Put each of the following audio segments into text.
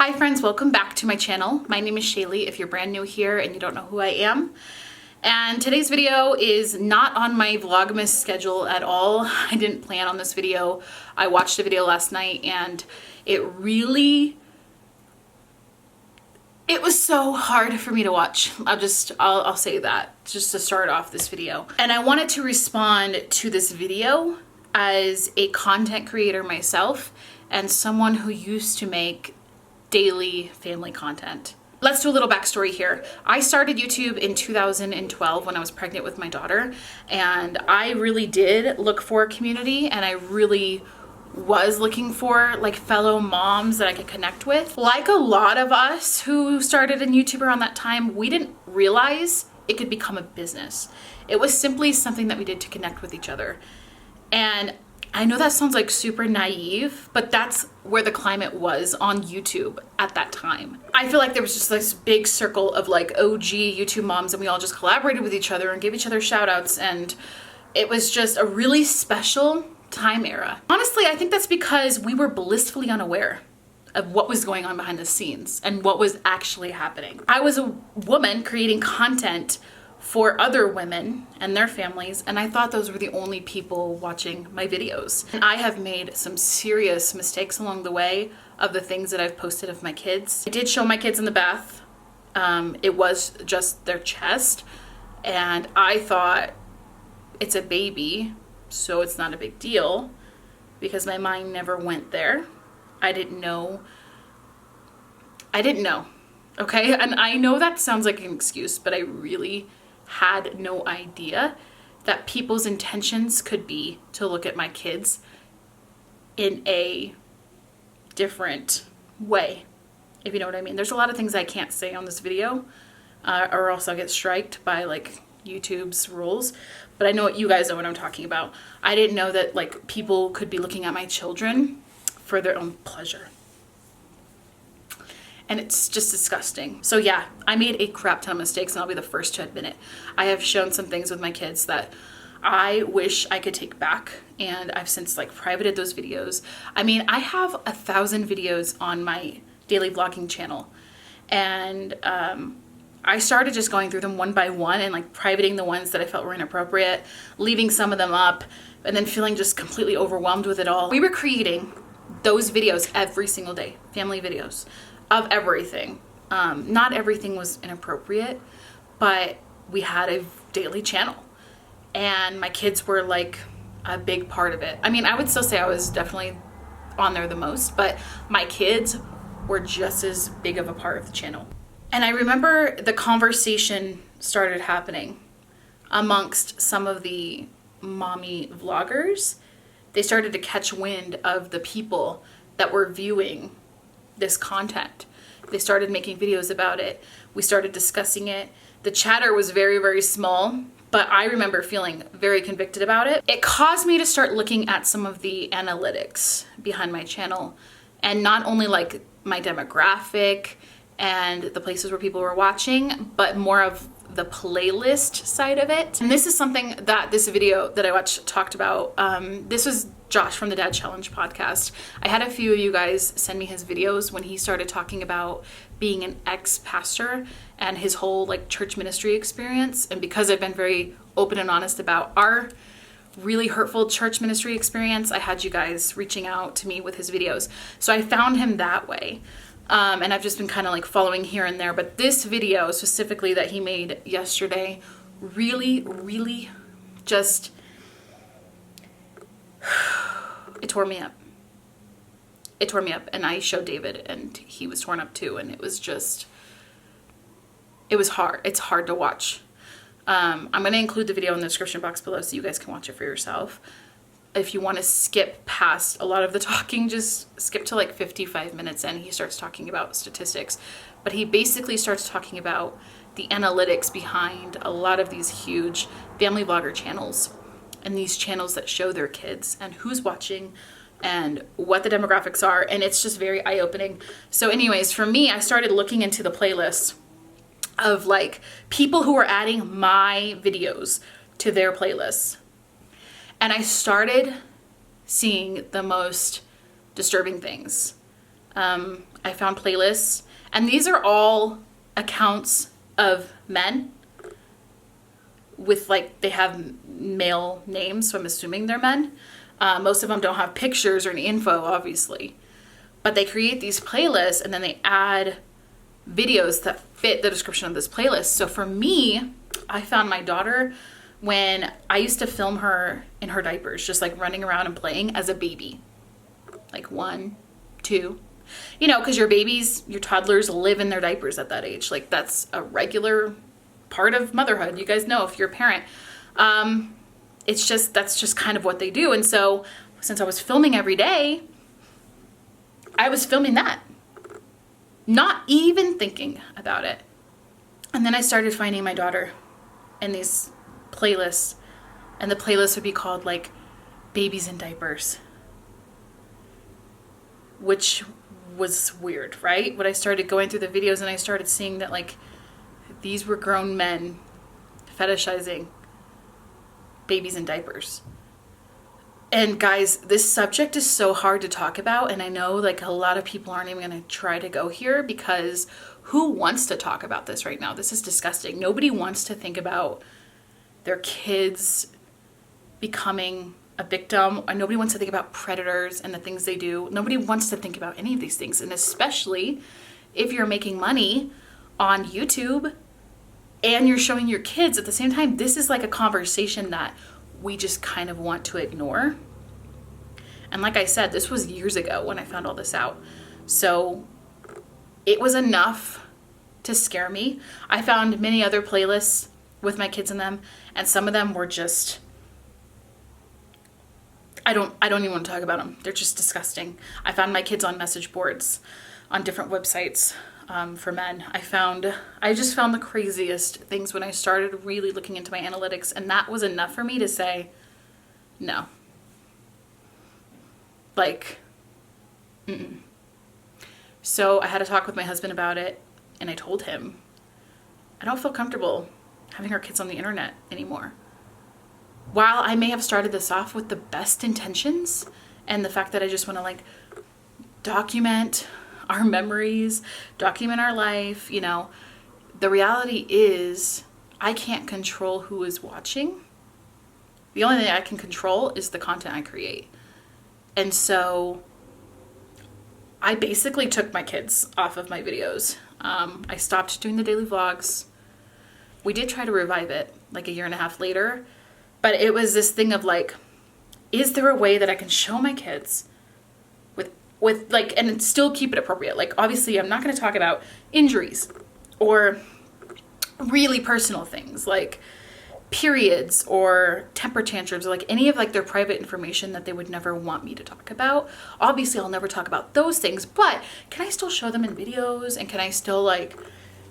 Hi friends, welcome back to my channel. My name is Shaylee if you're brand new here and you don't know who I am. And today's video is not on my Vlogmas schedule at all. I didn't plan on this video. I watched a video last night and it was so hard for me to watch. I'll say that just to start off this video. And I wanted to respond to this video as a content creator myself and someone who used to make daily family content. Let's do a little backstory here. I started YouTube in 2012 when I was pregnant with my daughter, and I really did look for a community, and I really was looking for like fellow moms that I could connect with. Like a lot of us who started in YouTube around that time, we didn't realize it could become a business. It was simply something that we did to connect with each other. And I know that sounds like super naive, but that's where the climate was on YouTube at that time. I feel like there was just this big circle of like OG YouTube moms, and we all just collaborated with each other and gave each other shout outs, and it was just a really special time era. Honestly, I think that's because we were blissfully unaware of what was going on behind the scenes and what was actually happening. I was a woman creating content for other women and their families, and I thought those were the only people watching my videos. And I have made some serious mistakes along the way of the things that I've posted of my kids. I did show my kids in the bath. It was just their chest, and I thought it's a baby, so it's not a big deal, because my mind never went there. I didn't know, okay? And I know that sounds like an excuse, but I really had no idea that people's intentions could be to look at my kids in a different way, if you know what I mean. There's a lot of things I can't say on this video, or else I'll get striked by like YouTube's rules, but I know you guys know what I'm talking about. I didn't know that like people could be looking at my children for their own pleasure. And it's just disgusting. So yeah, I made a crap ton of mistakes, and I'll be the first to admit it. I have shown some things with my kids that I wish I could take back, and I've since like privated those videos. I mean, I have 1,000 videos on my daily vlogging channel, and I started just going through them one by one and like privating the ones that I felt were inappropriate, leaving some of them up, and then feeling just completely overwhelmed with it all. We were creating those videos every single day, family videos of everything. Not everything was inappropriate, but we had a daily channel, and my kids were like a big part of it. I mean, I would still say I was definitely on there the most, but my kids were just as big of a part of the channel. And I remember the conversation started happening amongst some of the mommy vloggers. They started to catch wind of the people that were viewing this content. They started making videos about it. We started discussing it. The chatter was very, very small, but I remember feeling very convicted about it. It caused me to start looking at some of the analytics behind my channel, and not only like my demographic and the places where people were watching, but more of the playlist side of it. And this is something that this video that I watched talked about. This was Josh from TheDadChallengePodcast. I had a few of you guys send me his videos when he started talking about being an ex-pastor and his whole like church ministry experience. And because I've been very open and honest about our really hurtful church ministry experience, I had you guys reaching out to me with his videos. So I found him that way. And I've just been kind of like following here and there. But this video specifically that he made yesterday really just, it tore me up. It tore me up. And I showed David, and he was torn up too. And it was just, it was hard. It's hard to watch. I'm going to include the video in the description box below so you guys can watch it for yourself. If you want to skip past a lot of the talking, just skip to like 55 minutes in. He starts talking about statistics, but he basically starts talking about the analytics behind a lot of these huge family vlogger channels, and these channels that show their kids and who's watching and what the demographics are. And it's just very eye-opening. So anyways, for me, I started looking into the playlists of like people who were adding my videos to their playlists. And I started seeing the most disturbing things. I found playlists, and these are all accounts of men with like, they have male names, so I'm assuming they're men. Most of them don't have pictures or any info, obviously, but they create these playlists and then they add videos that fit the description of this playlist. So for me, I found my daughter when I used to film her in her diapers, just like running around and playing as a baby, like 1, 2, you know, because your babies, your toddlers live in their diapers at that age. Like, that's a regular part of motherhood. You guys know if you're a parent. That's just kind of what they do. And so since I was filming every day, I was filming that, not even thinking about it. And then I started finding my daughter in these playlists, and the playlist would be called like babies in diapers, which was weird, right? When I started going through the videos and I started seeing that like these were grown men fetishizing babies in diapers. And guys, this subject is so hard to talk about, and I know like a lot of people aren't even going to try to go here, because who wants to talk about this right now? This is disgusting. Nobody wants to think about their kids becoming a victim, or nobody wants to think about predators and the things they do. Nobody wants to think about any of these things, and especially if you're making money on YouTube and you're showing your kids at the same time. This is like a conversation that we just kind of want to ignore. And like I said, this was years ago when I found all this out. So it was enough to scare me. I found many other playlists with my kids in them, and some of them were just, I don't even want to talk about them. They're just disgusting. I found my kids on message boards on different websites for men. I just found the craziest things when I started really looking into my analytics, and that was enough for me to say, no. Like, So I had a talk with my husband about it, and I told him, I don't feel comfortable having our kids on the internet anymore. While I may have started this off with the best intentions and the fact that I just want to like document our memories, document our life, you know, the reality is I can't control who is watching. The only thing I can control is the content I create. And so I basically took my kids off of my videos. I stopped doing the daily vlogs. We did try to revive it like a year and a half later, but it was this thing of like, is there a way that I can show my kids with like, and still keep it appropriate? Like, obviously I'm not going to talk about injuries or really personal things like periods or temper tantrums, or like any of like their private information that they would never want me to talk about. Obviously I'll never talk about those things, but can I still show them in videos, and can I still like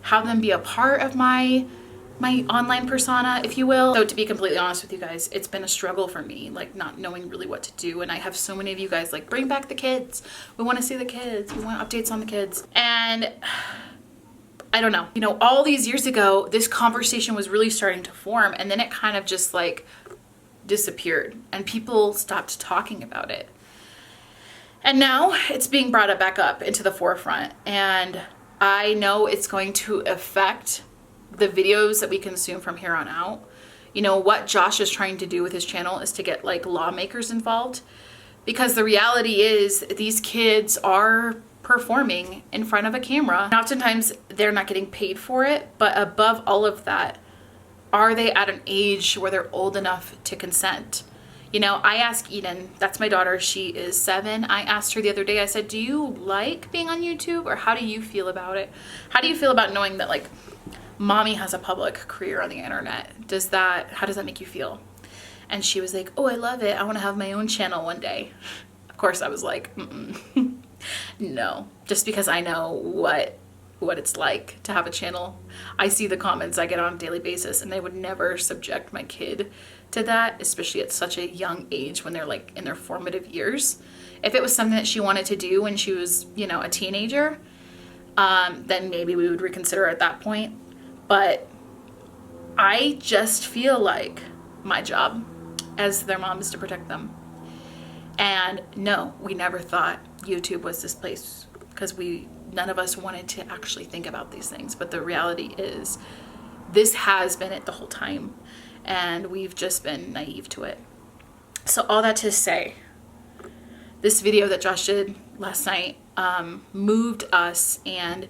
have them be a part of my online persona, if you will? So to be completely honest with you guys, it's been a struggle for me, like not knowing really what to do. And I have so many of you guys like, bring back the kids. We want to see the kids. We want updates on the kids. And I don't know, you know, all these years ago, this conversation was really starting to form, and then it kind of just like disappeared and people stopped talking about it. And now it's being brought up back up into the forefront, and I know it's going to affect the videos that we consume from here on out. You know, what Josh is trying to do with his channel is to get like lawmakers involved, because the reality is these kids are performing in front of a camera. And oftentimes they're not getting paid for it, but above all of that, are they at an age where they're old enough to consent? You know, I asked Eden, that's my daughter, she is 7. I asked her the other day, I said, do you like being on YouTube, or how do you feel about it? How do you feel about knowing that like mommy has a public career on the internet? How does that make you feel? And she was like, oh, I love it. I want to have my own channel one day. Of course I was like, no, just because I know what it's like to have a channel. I see the comments I get on a daily basis, and I would never subject my kid to that, especially at such a young age when they're like in their formative years. If it was something that she wanted to do when she was, you know, a teenager, then maybe we would reconsider at that point. But I just feel like my job as their mom is to protect them. And no, we never thought YouTube was this place because none of us wanted to actually think about these things. But the reality is this has been it the whole time, and we've just been naive to it. So all that to say, this video that Josh did last night moved us, and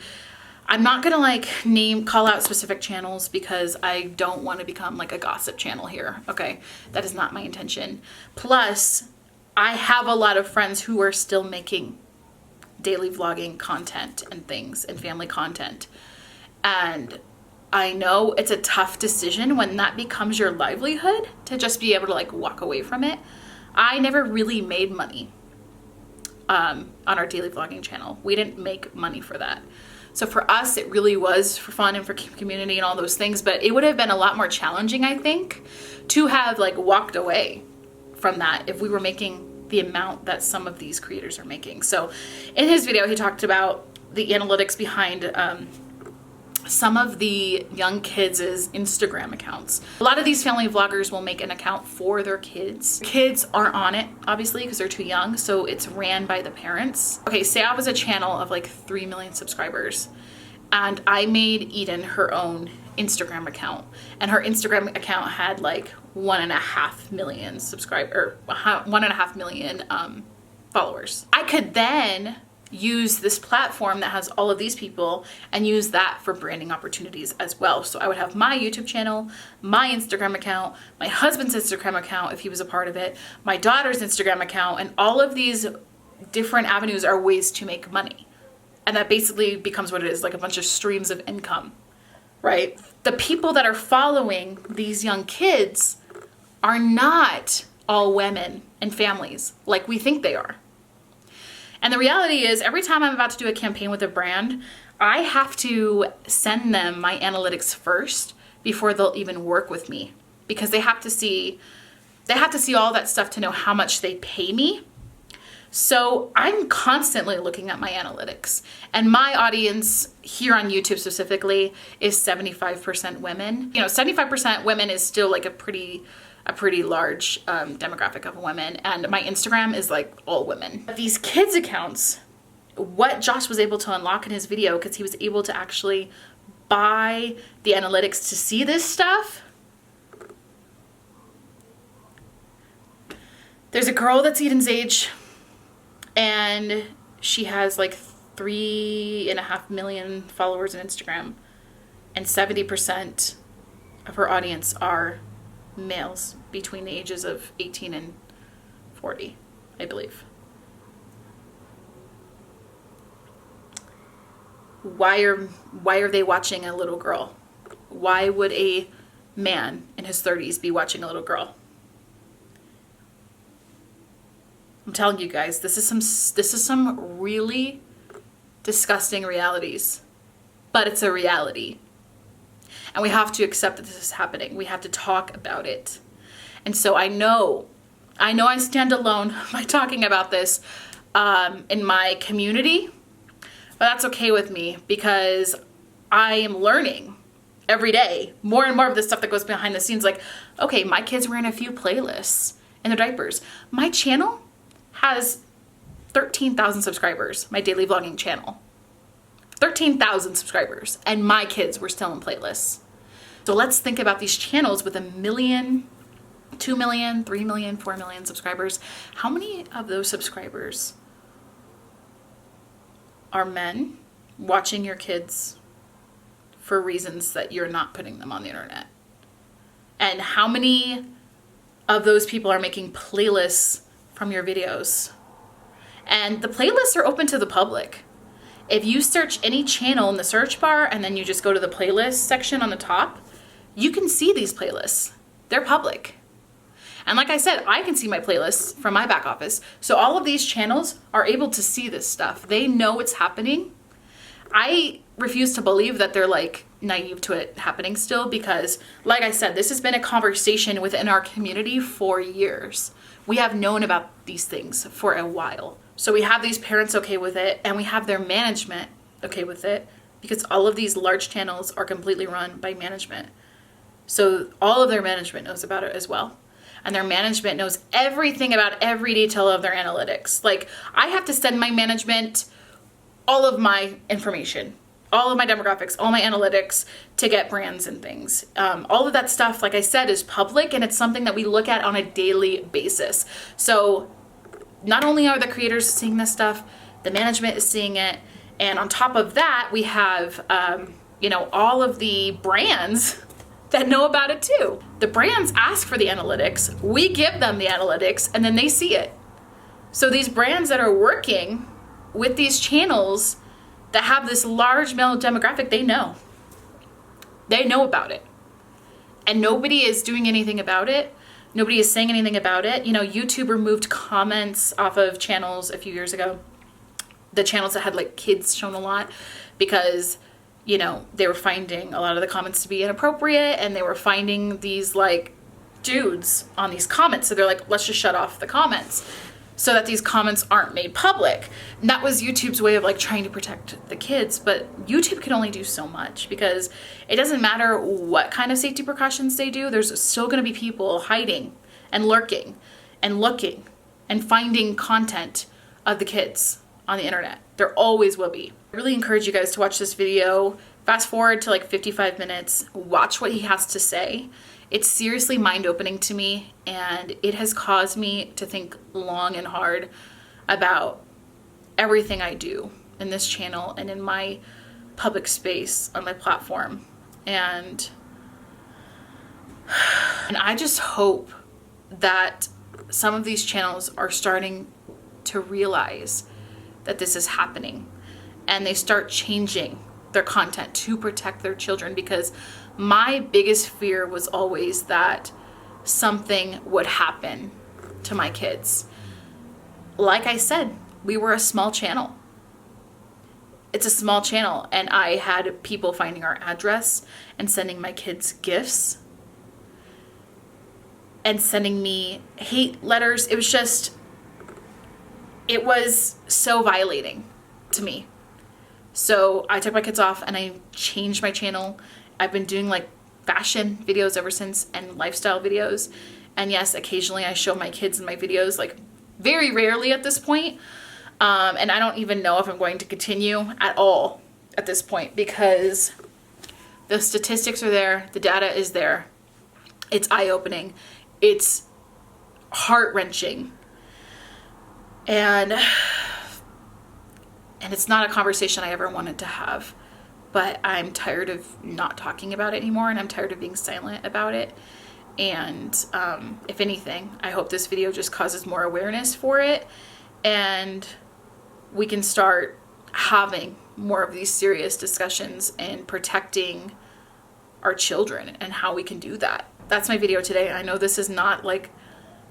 I'm not gonna like call out specific channels because I don't want to become like a gossip channel here. Okay, that is not my intention. Plus, I have a lot of friends who are still making daily vlogging content and things and family content, and I know it's a tough decision when that becomes your livelihood to just be able to like walk away from it. I never really made money on our daily vlogging channel. We didn't make money for that. So for us, it really was for fun and for community and all those things, but it would have been a lot more challenging, I think, to have like walked away from that if we were making the amount that some of these creators are making. So in his video, he talked about the analytics behind some of the young kids' Instagram accounts. A lot of these family vloggers will make an account for their kids. Kids aren't on it, obviously, because they're too young, so it's ran by the parents. Okay, say I was a channel of like 3 million subscribers, and I made Eden her own Instagram account, and her Instagram account had like 1.5 million followers. I could then use this platform that has all of these people and use that for branding opportunities as well. So I would have my YouTube channel, my Instagram account, my husband's Instagram account if he was a part of it, my daughter's Instagram account, and all of these different avenues are ways to make money. And that basically becomes what it is, like a bunch of streams of income, right? The people that are following these young kids are not all women and families like we think they are. And the reality is, every time I'm about to do a campaign with a brand, I have to send them my analytics first before they'll even work with me, because they have to see all that stuff to know how much they pay me. So I'm constantly looking at my analytics, and my audience here on YouTube specifically is 75% women. You know, 75% women is still like a pretty large demographic of women, and my Instagram is like all women. But these kids accounts, what Josh was able to unlock in his video, because he was able to actually buy the analytics to see this stuff. There's a girl that's Eden's age, and she has like 3.5 million followers on Instagram, and 70% of her audience are males between the ages of 18 and 40, I believe. Why are they watching a little girl? Why would a man in his 30s be watching a little girl? I'm telling you guys, this is some really disgusting realities, but it's a reality. And we have to accept that this is happening. We have to talk about it. And so I know I stand alone by talking about this in my community, but that's okay with me, because I am learning every day more and more of the stuff that goes behind the scenes. Like, okay, my kids were in a few playlists in their diapers. My channel has 13,000 subscribers, my daily vlogging channel. 13,000 subscribers, and my kids were still in playlists. So let's think about these channels with 1 million, 2 million, 3 million, 4 million subscribers. How many of those subscribers are men watching your kids for reasons that you're not putting them on the internet? And how many of those people are making playlists from your videos? And the playlists are open to the public. If you search any channel in the search bar and then you just go to the playlist section on the top, you can see these playlists. They're public. And like I said, I can see my playlists from my back office. So all of these channels are able to see this stuff. They know it's happening. I refuse to believe that they're like naive to it happening still, because like I said, this has been a conversation within our community for years. We have known about these things for a while. So we have these parents okay with it, and we have their management okay with it, because all of these large channels are completely run by management. So all of their management knows about it as well. And their management knows everything about every detail of their analytics. Like, I have to send my management all of my information, all of my demographics, all my analytics to get brands and things. All of that stuff, like I said, is public, and it's something that we look at on a daily basis. So not only are the creators seeing this stuff, the management is seeing it. And on top of that, we have, all of the brands that know about it too. The brands ask for the analytics, we give them the analytics, and then they see it. So these brands that are working with these channels that have this large male demographic, they know. They know about it. And nobody is doing anything about it. Nobody is saying anything about it. YouTube removed comments off of channels a few years ago. The channels that had like kids shown a lot, because they were finding a lot of the comments to be inappropriate, and they were finding these like dudes on these comments. So they're like, let's just shut off the comments so that these comments aren't made public. And that was YouTube's way of like trying to protect the kids. But YouTube can only do so much, because it doesn't matter what kind of safety precautions they do. There's still going to be people hiding and lurking and looking and finding content of the kids on the internet. There always will be. I really encourage you guys to watch this video. Fast forward to like 55 minutes. Watch what he has to say. It's seriously mind-opening to me, and it has caused me to think long and hard about everything I do in this channel and in my public space on my platform. And I just hope that some of these channels are starting to realize that this is happening, and they start changing their content to protect their children, because my biggest fear was always that something would happen to my kids. Like I said, we were a small channel. It's a small channel, and I had people finding our address and sending my kids gifts and sending me hate letters. It was so violating to me. So I took my kids off and I changed my channel. I've been doing like fashion videos ever since, and lifestyle videos. And yes, occasionally I show my kids in my videos, like very rarely at this point. And I don't even know if I'm going to continue at all at this point, because the statistics are there. The data is there. It's eye-opening. It's heart-wrenching. And it's not a conversation I ever wanted to have, but I'm tired of not talking about it anymore, and I'm tired of being silent about it. And if anything, I hope this video just causes more awareness for it, and we can start having more of these serious discussions and protecting our children and how we can do that. That's my video today. I know this is not like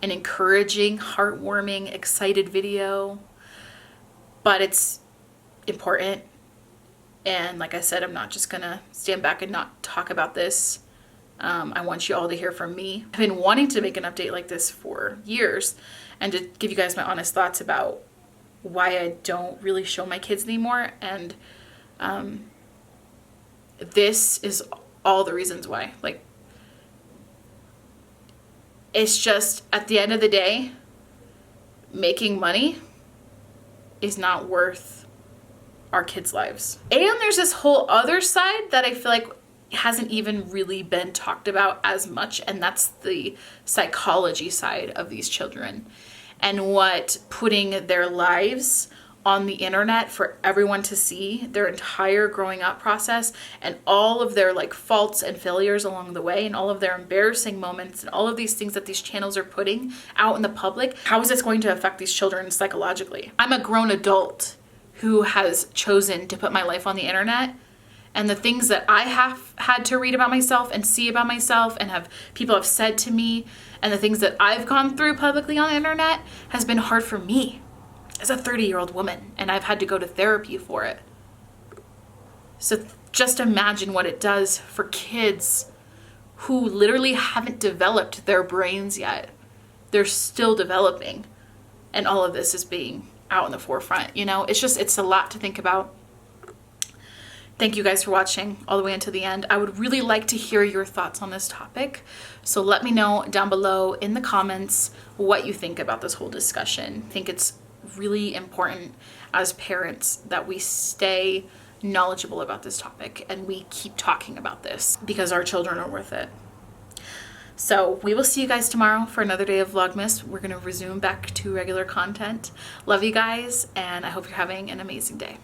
an encouraging, heartwarming, excited video, but it's important. And like I said, I'm not just gonna stand back and not talk about this. I want you all to hear from me. I've been wanting to make an update like this for years, and to give you guys my honest thoughts about why I don't really show my kids anymore. And this is all the reasons why. Like, it's just, at the end of the day, making money is not worth our kids' lives. And there's this whole other side that I feel like hasn't even really been talked about as much, and that's the psychology side of these children, and what putting their lives on the internet for everyone to see, their entire growing up process, and all of their like faults and failures along the way, and all of their embarrassing moments, and all of these things that these channels are putting out in the public. How is this going to affect these children psychologically? I'm a grown adult who has chosen to put my life on the internet, and the things that I have had to read about myself and see about myself and people have said to me, and the things that I've gone through publicly on the internet has been hard for me as a 30-year-old woman, and I've had to go to therapy for it. So just imagine what it does for kids who literally haven't developed their brains yet. They're still developing, and all of this is being out in the forefront. It's a lot to think about. Thank you guys for watching all the way until the end. I would really like to hear your thoughts on this topic. So let me know down below in the comments what you think about this whole discussion. Think it's really important as parents that we stay knowledgeable about this topic and we keep talking about this because our children are worth it. So we will see you guys tomorrow for another day of Vlogmas. We're going to resume back to regular content. Love you guys, and I hope you're having an amazing day.